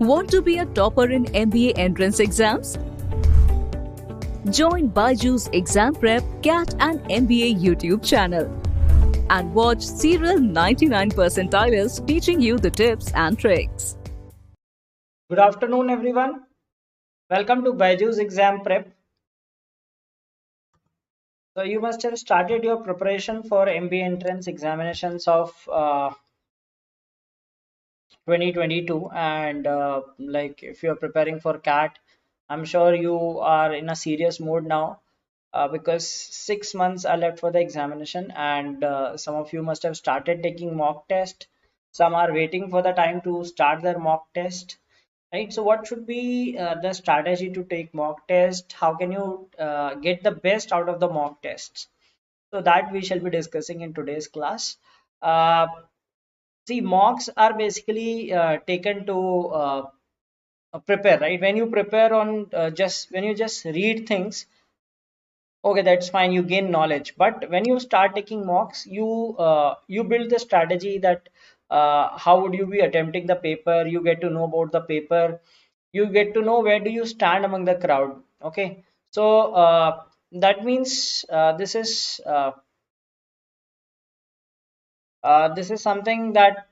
Want to be a topper in MBA entrance exams? Join BYJU'S Exam Prep, CAT and MBA YouTube channel and watch serial 99 percentilers teaching you the tips and tricks. Good afternoon, everyone. Welcome to BYJU'S Exam Prep. So you must have started your preparation for MBA entrance examinations of 2022, and like if you're preparing for CAT, I'm sure you are in a serious mode now because 6 months are left for the examination, and some of you must have started taking mock test. Some are waiting for the time to start their mock test. Right, so what should be the strategy to take mock test? How can you get the best out of the mock tests? So that we shall be discussing in today's class. Uh, See, mocks are basically taken to prepare, right? When you prepare on just when you just read things, okay, that's fine, you gain knowledge. But when you start taking mocks, you build the strategy that how would you be attempting the paper. You get to know about the paper, you get to know where do you stand among the crowd. Okay, so that means this is something that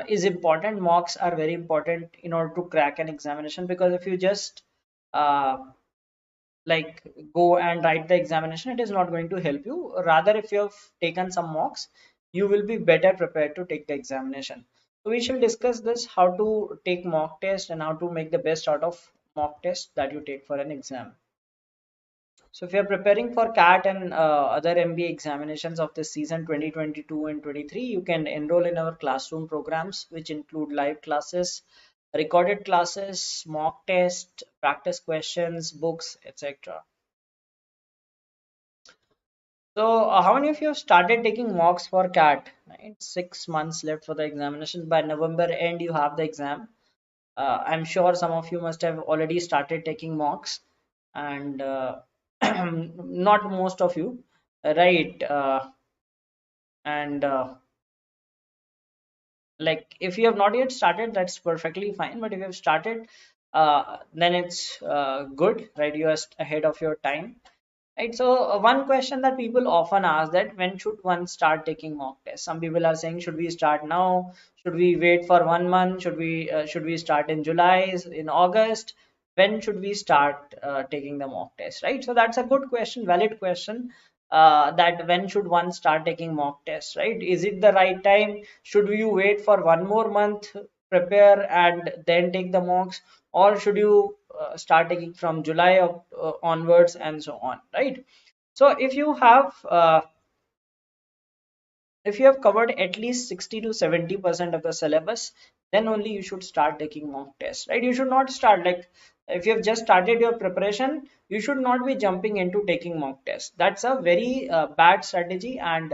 is important. Mocks are very important in order to crack an examination, because if you just uh, like go and write the examination, it is not going to help you. Rather, if you have taken some mocks, you will be better prepared to take the examination. So we shall discuss this, how to take mock test and how to make the best out of mock test that you take for an exam. So if you're preparing for CAT and other MBA examinations of this season 2022 and 23, you can enroll in our classroom programs, which include live classes, recorded classes, mock test, practice questions, books, etc. So how many of you have started taking mocks for CAT? Right? 6 months left for the examination. By November end, you have the exam. I'm sure some of you must have already started taking mocks, and not most of you, right? And like if you have not yet started, that's perfectly fine. But if you have started, then it's good, right? You are ahead of your time. Right, so one question that people often ask, that when should one start taking mock tests? Some people are saying, should we start now? Should we wait for 1 month? Should we start in July, in August? When should we start taking the mock test? Right, so that's a good question, valid question. That when should one start taking mock tests? Right, is it the right time? Should you wait for 1 more month, prepare and then take the mocks, or should you start taking from July onwards and so on, right? So if you have covered at least 60 to 70% of the syllabus, then only you should start taking mock tests, right? You should not start, like if you have just started your preparation, you should not be jumping into taking mock tests. That's a very bad strategy, and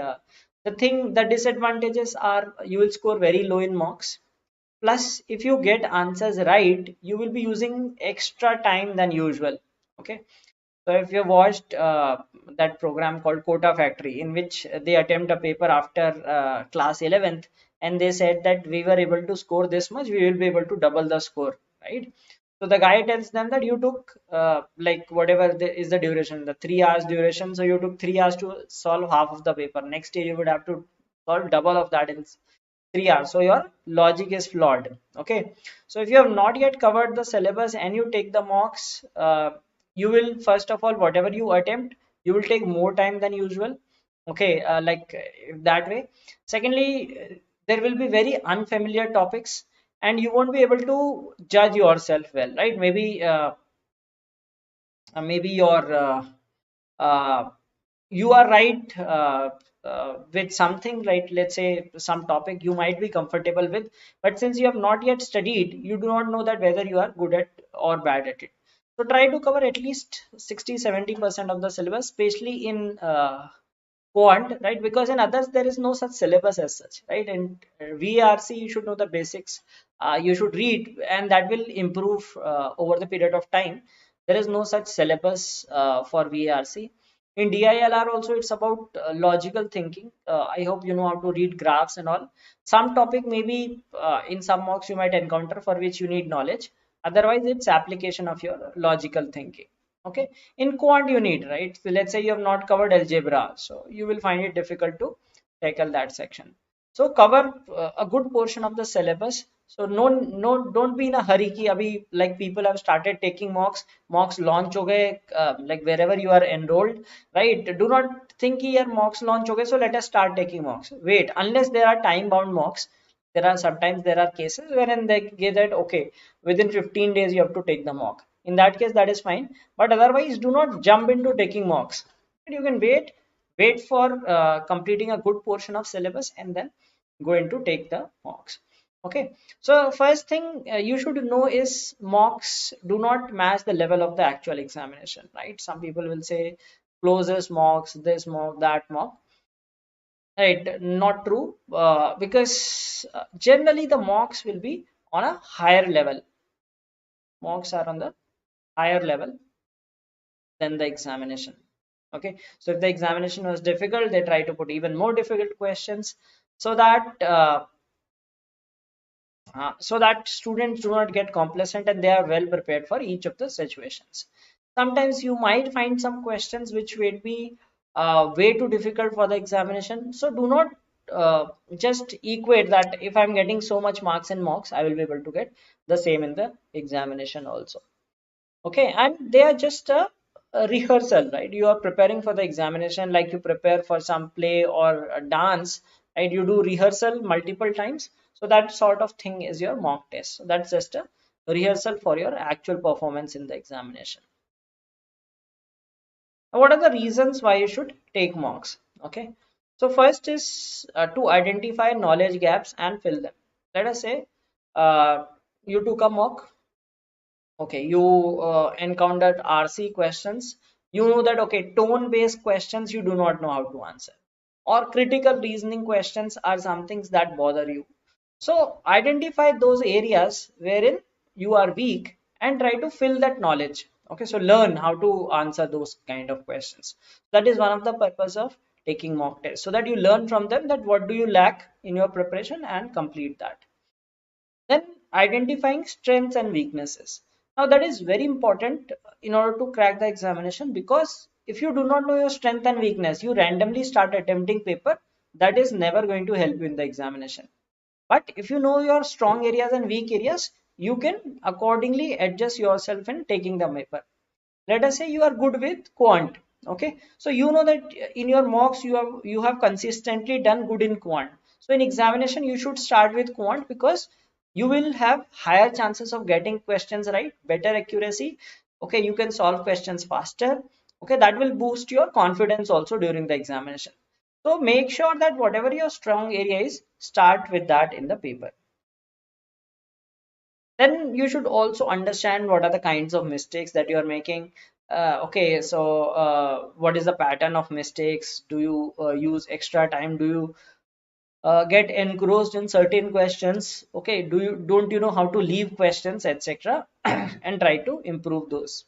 the disadvantages are you will score very low in mocks. Plus, if you get answers right, you will be using extra time than usual. Okay. So if you watched that program called Quota Factory, in which they attempt a paper after class 11th, and they said that we were able to score this much, we will be able to double the score, right? So the guy tells them that you took like whatever is the duration, the 3 hours duration. So you took 3 hours to solve half of the paper. Next year you would have to solve double of that in 3 hours. So your logic is flawed. Okay. So if you have not yet covered the syllabus and you take the mocks, you will, first of all, whatever you attempt, you will take more time than usual. Okay, that way. Secondly, there will be very unfamiliar topics, and you won't be able to judge yourself well, right? Maybe uh, you are right with something, right? Let's say some topic you might be comfortable with, but since you have not yet studied, you do not know that whether you are good at or bad at it. So try to cover at least 60-70% of the syllabus, especially in quant, right? Because in others there is no such syllabus as such, right? And VRC, you should know the basics. You should read, and that will improve over the period of time. There is no such syllabus for VRC. In DILR also, it's about logical thinking. I hope you know how to read graphs and all. Some topic maybe in some mocks you might encounter for which you need knowledge. Otherwise, it's application of your logical thinking. Okay. In quant you need, right? So let's say you have not covered algebra, so you will find it difficult to tackle that section. So cover a good portion of the syllabus. So don't be in a hurry ki abhi, like people have started taking mocks launch ho gaye, like wherever you are enrolled, right? Do not think ki yaar mocks launch ho gaye, so let us start taking mocks. Wait, unless there are time bound mocks. There are cases wherein they give that okay, within 15 days you have to take the mock. In that case, that is fine, but otherwise do not jump into taking mocks. You can wait for completing a good portion of syllabus and then going to take the mocks. Okay, so first thing you should know is mocks do not match the level of the actual examination, right? Some people will say closest mocks, this mock, that mock, right? Not true, because generally the mocks will be on a higher level. Mocks are on the higher level than the examination. Okay, so if the examination was difficult, they try to put even more difficult questions so that students do not get complacent and they are well prepared for each of the situations. Sometimes you might find some questions which will be way too difficult for the examination. So do not just equate that if I'm getting so much marks in mocks, I will be able to get the same in the examination also. Okay, and they are just a rehearsal, right? You are preparing for the examination like you prepare for some play or a dance, right? You do rehearsal multiple times, so that sort of thing is your mock test. So that's just a rehearsal for your actual performance in the examination. Now, what are the reasons why you should take mocks? Okay, so first is to identify knowledge gaps and fill them. Let us say you took a mock. Okay, you encountered RC questions. You know that, okay, tone-based questions you do not know how to answer. Or critical reasoning questions are some things that bother you. So identify those areas wherein you are weak and try to fill that knowledge. Okay, so learn how to answer those kind of questions. That is one of the purpose of taking mock tests, so that you learn from them that what do you lack in your preparation and complete that. Then identifying strengths and weaknesses. Now that is very important in order to crack the examination, because if you do not know your strength and weakness, you randomly start attempting paper, that is never going to help you in the examination. But if you know your strong areas and weak areas, you can accordingly adjust yourself in taking the paper. Let us say you are good with quant. Okay, so you know that in your mocks you have consistently done good in quant. So in examination you should start with quant, because you will have higher chances of getting questions right, better accuracy. Okay, you can solve questions faster. Okay, that will boost your confidence also during the examination. So make sure that whatever your strong area is, start with that in the paper. Then you should also understand what are the kinds of mistakes that you are making. Okay, so what is the pattern of mistakes? Do you use extra time? Do you get engrossed in certain questions? Okay, don't you know how to leave questions, etc. and try to improve those.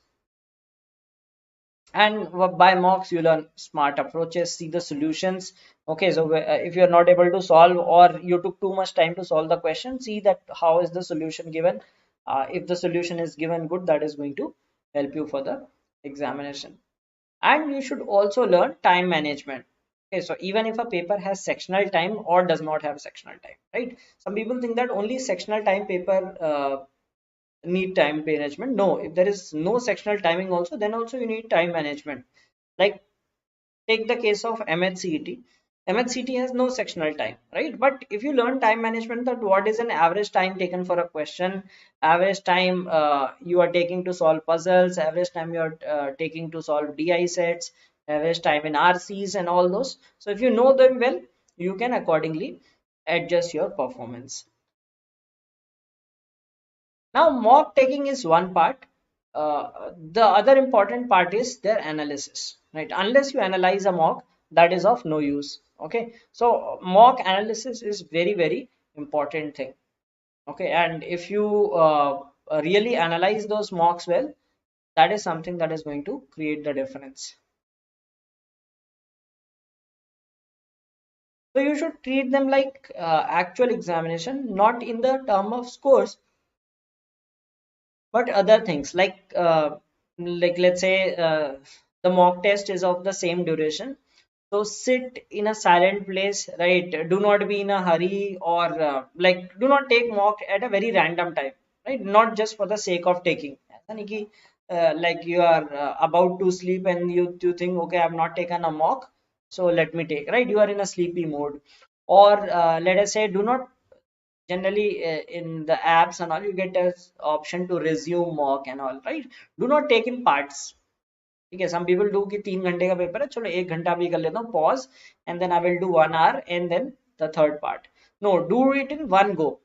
And by mocks you learn smart approaches, see the solutions. Okay, so if you're not able to solve, or you took too much time to solve the question, see that how is the solution given. If the solution is given good, that is going to help you for the examination. And you should also learn time management. Okay, so even if a paper has sectional time or does not have sectional time, right? Some people think that only sectional time paper need time management. No, if there is no sectional timing also, then also you need time management. Like, take the case of MHCET. MHCET has no sectional time, right? But if you learn time management, that what is an average time taken for a question, average time you are taking to solve puzzles, average time you are taking to solve DI sets, average time in RCs and all those. So if you know them well, you can accordingly adjust your performance. Now, mock taking is one part. The other important part is their analysis, right? Unless you analyze a mock, that is of no use. Okay, so mock analysis is very, very important thing. Okay, and if you really analyze those mocks well, that is something that is going to create the difference. So you should treat them like actual examination, not in the term of scores, but other things like let's say the mock test is of the same duration. So sit in a silent place, right? Do not be in a hurry, or like do not take mock at a very random time, right? Not just for the sake of taking. ऐसा नहीं कि, like you are about to sleep and you think, okay, I have not taken a mock, so let me take, right? You are in a sleepy mode. Or let us say, do not generally in the apps and all, you get a option to resume mock and all, right? Do not take in parts. ठीक है, some people do कि 3 घंटे का paper है, चलो 1 घंटा भी कर लेता हूँ pause, and then I will do 1 hour and then the third part. No, do it in one go,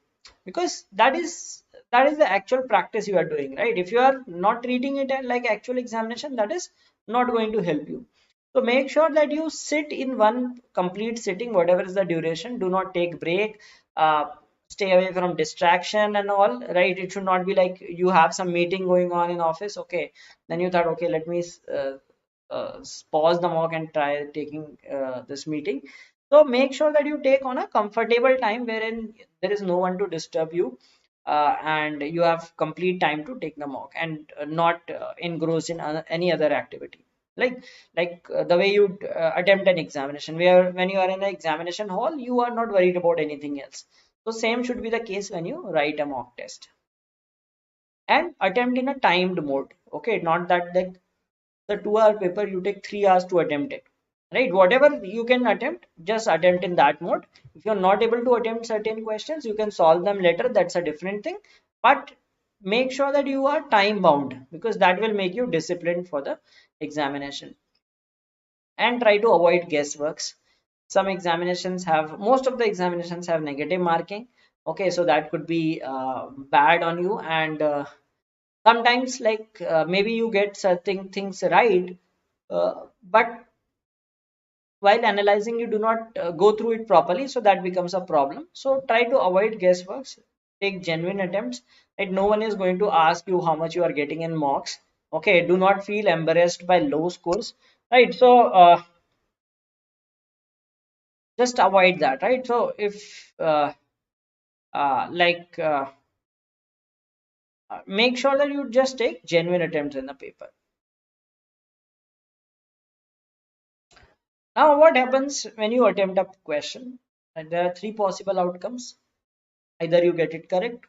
because that is the actual practice you are doing, right? If you are not treating it like actual examination, that is not going to help you. So make sure that you sit in one complete sitting, whatever is the duration. Do not take break. Uh, Stay away from distraction and all, right? It should not be like you have some meeting going on in office. Okay, then you thought, okay, let me pause the mock and try taking this meeting. So make sure that you take on a comfortable time wherein there is no one to disturb you, and you have complete time to take the mock, and not engrossed in any other activity, like the way you attempt an examination, where when you are in the examination hall, you are not worried about anything else. So same should be the case when you write a mock test, and attempt in a timed mode. Okay, not that the 2 hour paper you take 3 hours to attempt it, right? Whatever you can attempt, just attempt in that mode. If you're not able to attempt certain questions, you can solve them later, that's a different thing. But make sure that you are time bound, because that will make you disciplined for the examination. And try to avoid guessworks. Some examinations have, most of the examinations have negative marking. Okay, so that could be bad on you. And sometimes like maybe you get certain things right, but while analyzing you do not go through it properly, so that becomes a problem. So try to avoid guessworks, take genuine attempts, right? No one is going to ask you how much you are getting in mocks. Okay, do not feel embarrassed by low scores, right? So just avoid that, right? So if like make sure that you just take genuine attempts in the paper. Now what happens when you attempt a question? And there are three possible outcomes: either you get it correct,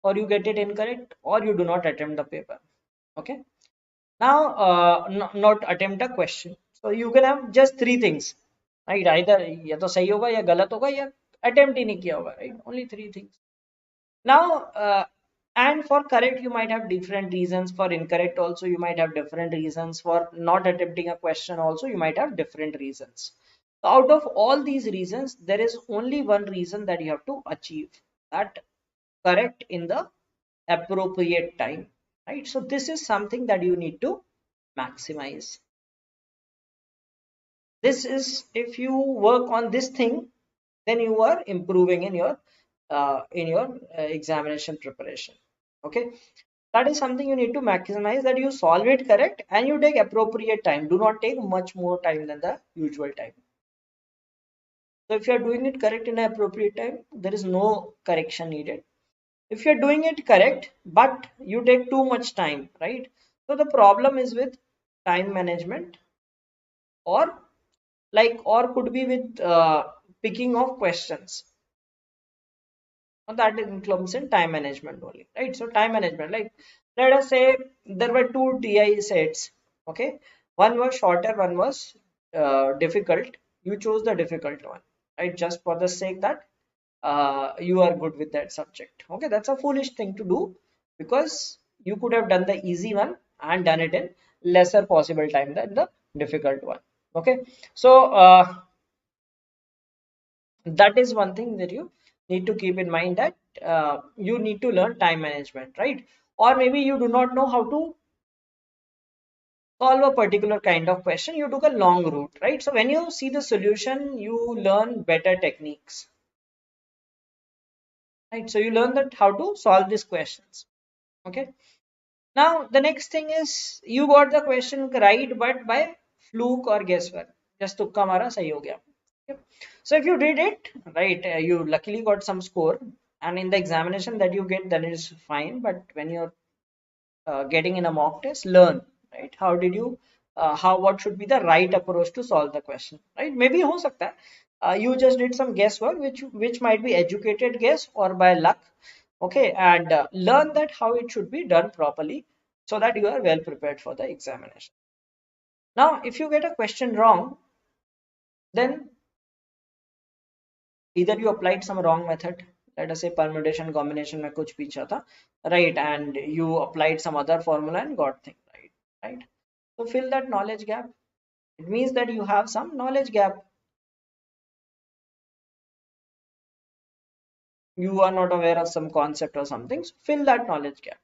or you get it incorrect, or you do not attempt the paper. Okay, now not attempt a question. So you can have just three things, right? Either या तो सही होगा, या गलत होगा, या attempt ही नहीं किया होगा, right? Only three things. Now and for correct you might have different reasons, for incorrect also you might have different reasons, for not attempting a question also you might have different reasons. So out of all these reasons, there is only one reason that you have to achieve, that correct in the appropriate time, right? So this is something that you need to maximize. This is, if you work on this thing, then you are improving in your examination preparation. Okay, that is something you need to maximize, that you solve it correct and you take appropriate time. Do not take much more time than the usual time. So if you are doing it correct in an appropriate time, there is no correction needed. If you're doing it correct but you take too much time, right? So the problem is with time management, or or could be with picking of questions. Now that includes in time management only, right? So time management, like let us say there were two TI sets. Okay, one was shorter, one was difficult. You chose the difficult one, right? Just for the sake that you are good with that subject. Okay, that's a foolish thing to do, because you could have done the easy one and done it in lesser possible time than the difficult one. Okay, so that is one thing that you need to keep in mind, that you need to learn time management, right? Or maybe you do not know how to solve a particular kind of question, you took a long route, right? So when you see the solution, you learn better techniques, right? So you learn that how to solve these questions. Okay, now the next thing is, you got the question right but by fluke or guesswork, just tukka mara, sahi ho gaya. Yep. So if you did it right, you luckily got some score, and in the examination that you get, then it is fine. But when you're getting in a mock test, learn, right? How did you, how, what should be the right approach to solve the question, right? Maybe ho sakta hai, you just did some guesswork, which might be educated guess or by luck, okay, and learn that how it should be done properly, so that you are well prepared for the examination. Now, if you get a question wrong, then either you applied some wrong method, let us say permutation combination में कुछ पीछा था, right, and you applied some other formula and got thing right, right? So fill that knowledge gap. It means that you have some knowledge gap. You are not aware of some concept or something, so fill that knowledge gap.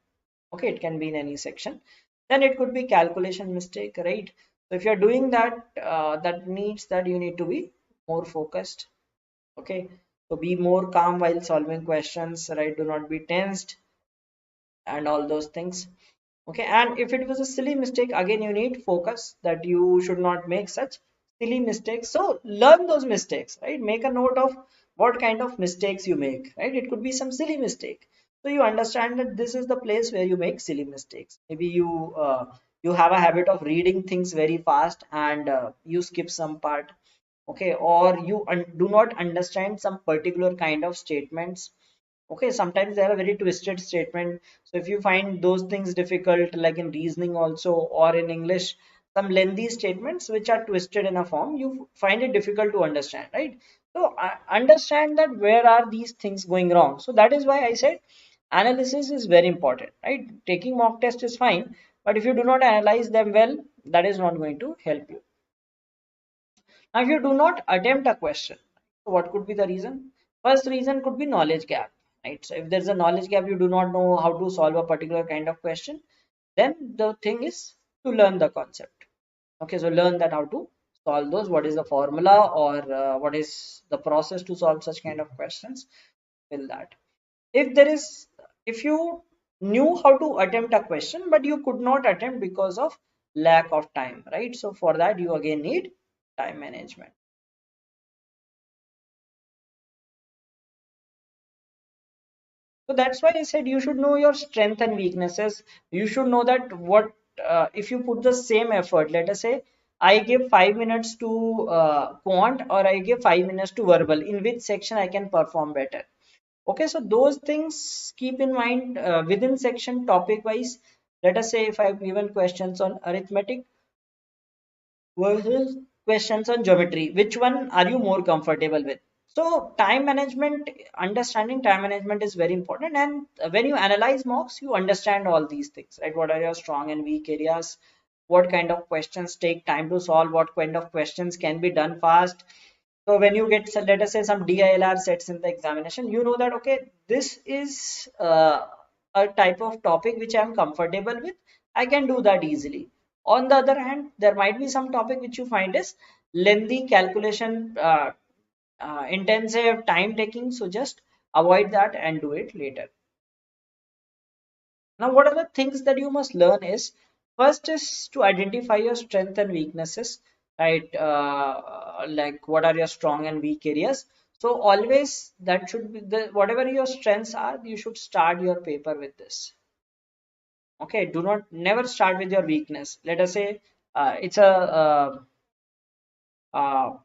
Okay, it can be in any section. Then it could be calculation mistake, right? So if you're doing that, that needs that you need to be more focused. Okay, so be more calm while solving questions, right? Do not be tensed and all those things. Okay, and if it was a silly mistake, again you need focus, that you should not make such silly mistakes. So learn those mistakes, right? Make a note of what kind of mistakes you make, right? It could be some silly mistake, so you understand that this is the place where you make silly mistakes. Maybe you have a habit of reading things very fast, and you skip some part, okay, or you do not understand some particular kind of statements. Okay, sometimes they are a very twisted statement. So if you find those things difficult, like in reasoning also, or in English, some lengthy statements which are twisted in a form, you find it difficult to understand, right? So understand that where are these things going wrong. So that is why I said analysis is very important, right? Taking mock test is fine, but if you do not analyze them well, that is not going to help you. Now, if you do not attempt a question, so what could be the reason? First reason could be knowledge gap, right? So if there's a knowledge gap, you do not know how to solve a particular kind of question, then the thing is to learn the concept. Okay, so learn that how to solve those, what is the formula, or what is the process to solve such kind of questions. Fill that. If there is, if you knew how to attempt a question, but you could not attempt because of lack of time, right? So for that, you again need time management. So that's why I said you should know your strength and weaknesses. You should know that what, if you put the same effort, let us say I give 5 minutes to quant, or I give 5 minutes to verbal, in which section I can perform better. Okay, so those things keep in mind within section topic wise. Let us say if I've given questions on arithmetic versus questions on geometry, which one are you more comfortable with? So time management, understanding time management is very important. And when you analyze mocks, you understand all these things, right? What are your strong and weak areas? What kind of questions take time to solve? What kind of questions can be done fast? So when you get, so let us say, some DILR sets in the examination, you know that, okay, this is a type of topic which I'm comfortable with. I can do that easily. On the other hand, there might be some topic which you find is lengthy calculation, intensive, time taking, so just avoid that and do it later. Now, what are the things that you must learn is, first is to identify your strength and weaknesses, right? Like what are your strong and weak areas. So always that should be the, whatever your strengths are, you should start your paper with this. Okay, do not, never start with your weakness. Let us say it's a uh,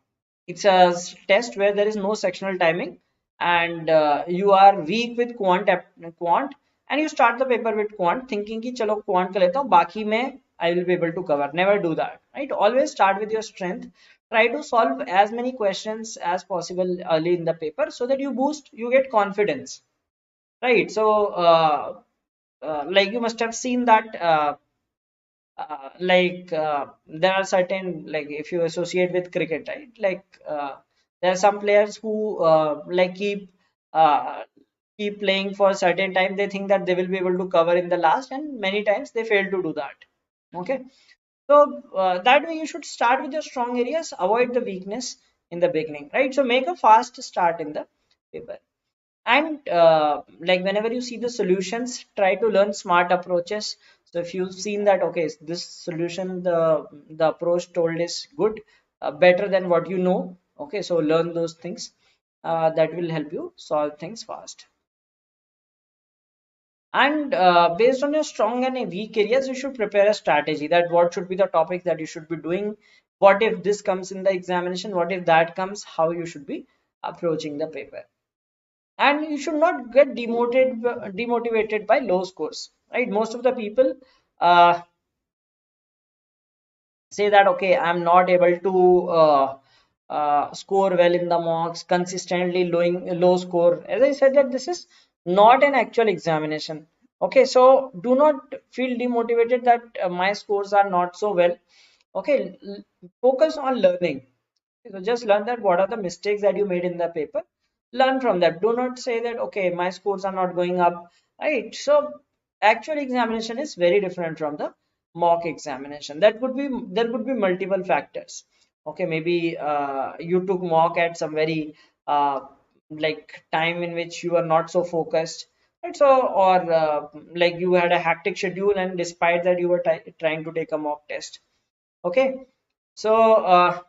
test where there is no sectional timing, and you are weak with quant, and you start the paper with quant thinking कि चलो quant कर लेता हूँ, बाकी में I will be able to cover. Never do that, right? Always start with your strength. Try to solve as many questions as possible early in the paper, so that you get confidence, right? So like you must have seen that there are certain, like if you associate with cricket, right? Like there are some players who keep playing for a certain time. They think that they will be able to cover in the last, and many times they fail to do that. Okay, so that way you should start with your strong areas, avoid the weakness in the beginning, right? So make a fast start in the paper. And like whenever you see the solutions, try to learn smart approaches. So if you've seen that, okay, this solution, the approach told is good, better than what you know, Okay, so learn those things that will help you solve things fast. And based on your strong and weak areas, you should prepare a strategy that what should be the topics that you should be doing. What if this comes in the examination? What if that comes? How you should be approaching the paper. And you should not get demotivated by low scores, right? Most of the people uh, say that okay, I'm not able to score well in the mocks, consistently low score. As I said, that this is not an actual examination. Okay, so do not feel demotivated that my scores are not so well. Okay, focus on learning. So just learn that what are the mistakes that you made in the paper. Learn from that. Do not say that okay, my scores are not going up. Right. So actual examination is very different from the mock examination. That could be there could be multiple factors. Okay, maybe you took mock at some very like time in which you are not so focused. Right. So or like you had a hectic schedule and despite that you were trying to take a mock test. Okay. So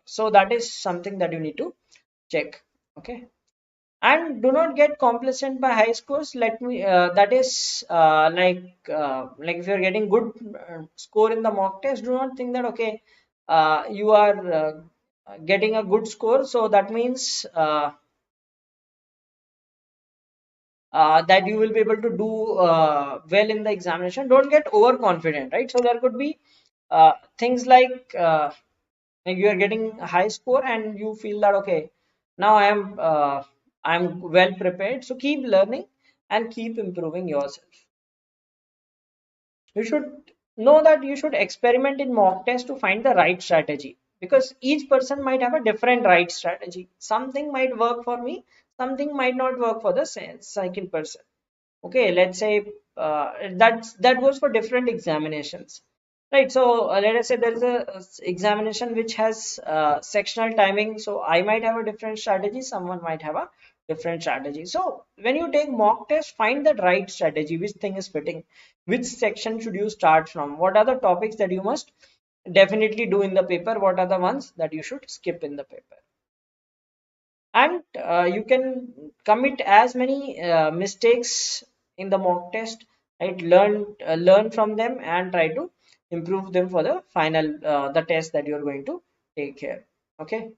so that is something that you need to check. Okay, and do not get complacent by high scores. Let me that is like if you're getting good score in the mock test, do not think that okay you are getting a good score, so that means that you will be able to do well in the examination. Don't get overconfident, right? So there could be things like you are getting a high score and you feel that okay, now I'm well prepared. So keep learning and keep improving yourself. You should know that you should experiment in mock test to find the right strategy, because each person might have a different right strategy. Something might work for me, something might not work for the second person. Okay, let's say that goes for different examinations, right? So let us say there is a examination which has sectional timing, so I might have a different strategy, someone might have a different strategy. So when you take mock test, find that right strategy, which thing is fitting, which section should you start from, what are the topics that you must definitely do in the paper, what are the ones that you should skip in the paper. And you can commit as many mistakes in the mock test, right? Learn from them and try to improve them for the final the test that you're going to take here. Okay,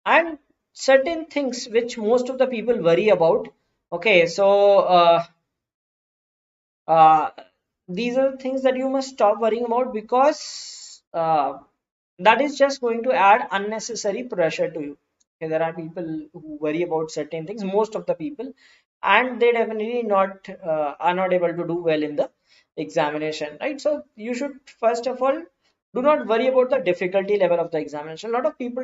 and certain things which most of the people worry about. Okay, so uh, these are the things that you must stop worrying about, because that is just going to add unnecessary pressure to you. Okay, there are people who worry about certain things, most of the people, and they definitely not are not able to do well in the examination, right? So you should first of all do not worry about the difficulty level of the examination. A lot of people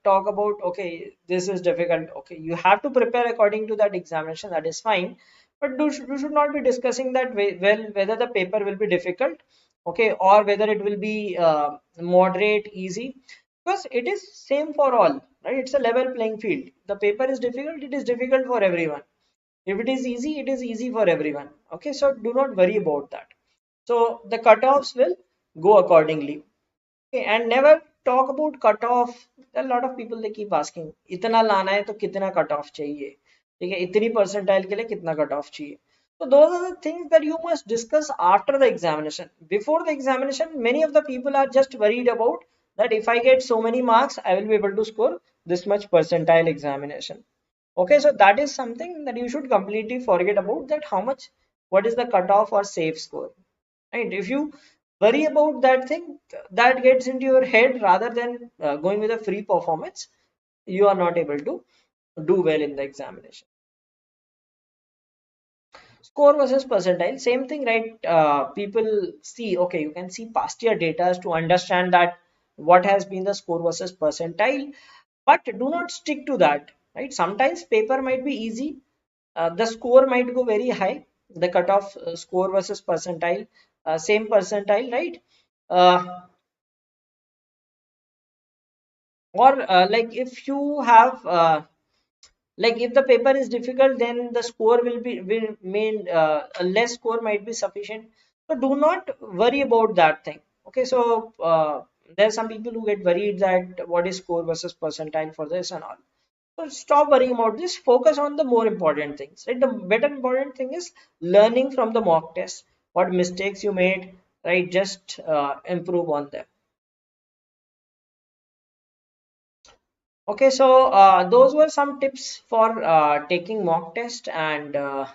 talk about okay, this is difficult. Okay, you have to prepare according to that examination, that is fine, but you should not be discussing that well whether the paper will be difficult, okay, or whether it will be moderate, easy, because it is same for all, right? It's a level playing field. The paper is difficult, it is difficult for everyone. If it is easy, it is easy for everyone. Okay, so do not worry about that. So the cutoffs will go accordingly. Okay, and never talk about cutoff. A lot of people they keep asking, इतना लाना है तो कितना cutoff चाहिए? ठीक है, इतनी percentile के लिए कितना cutoff चाहिए? So those are the things that you must discuss after the examination. Before the examination, many of the people are just worried about that if I get so many marks, I will be able to score this much percentile examination. Okay, so that is something that you should completely forget about, that how much, what is the cutoff or safe score, right? If you worry about that thing, that gets into your head rather than going with a free performance, you are not able to do well in the examination. Score versus percentile, same thing, right? People see, okay, you can see past year data to understand that what has been the score versus percentile, but do not stick to that, right? Sometimes paper might be easy, the score might go very high, the cutoff score versus percentile, same percentile, right? Or like if you have Like if the paper is difficult, then the score will mean a less score might be sufficient. So do not worry about that thing. Okay, so there are some people who get worried that what is score versus percentile for this and all. So stop worrying about this. Focus on the more important things. Right, the better important thing is learning from the mock test. What mistakes you made, right? Just improve on them. Okay, so those were some tips for taking mock test, and uh,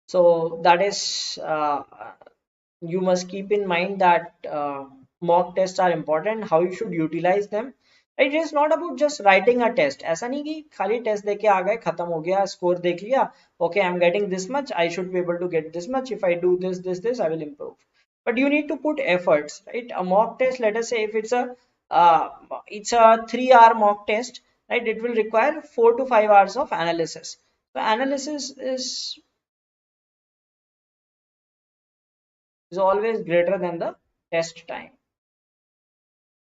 so that is you must keep in mind that mock tests are important, how you should utilize them. It is not about just writing a test. ऐसा नहीं कि खाली test देके आ गए खत्म हो गया score देख लिया okay I'm getting this much I should be able to get this much if I do this I will improve, but you need to put efforts, right? A mock test, let us say if uh, it's a 3-hour mock test, right? It will require 4 to 5 hours of analysis. So analysis is always greater than the test time.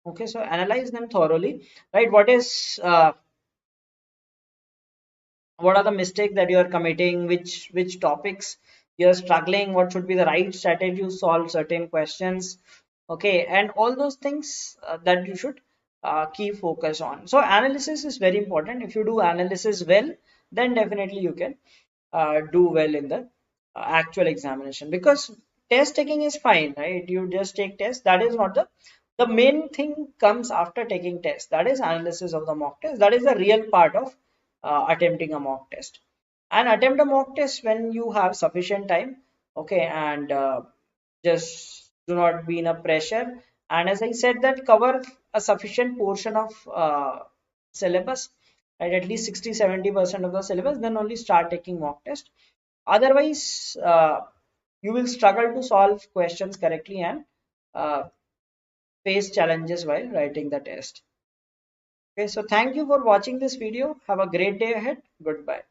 Okay, so analyze them thoroughly, right? What are the mistakes that you are committing, which topics you are struggling, what should be the right strategy to solve certain questions. Okay, and all those things that you should keep focus on. So analysis is very important. If you do analysis well, then definitely you can do well in the actual examination, because test taking is fine, right? You just take test, that is not the main thing comes after taking test, that is analysis of the mock test. That is the real part of attempting a mock test. And attempt a mock test when you have sufficient time. Okay, and just do not be in a pressure, and as I said that cover a sufficient portion of syllabus, right? At least 60-70% of the syllabus, then only start taking mock test. Otherwise you will struggle to solve questions correctly and uh, face challenges while writing the test. Okay, so thank you for watching this video. Have a great day ahead. Goodbye.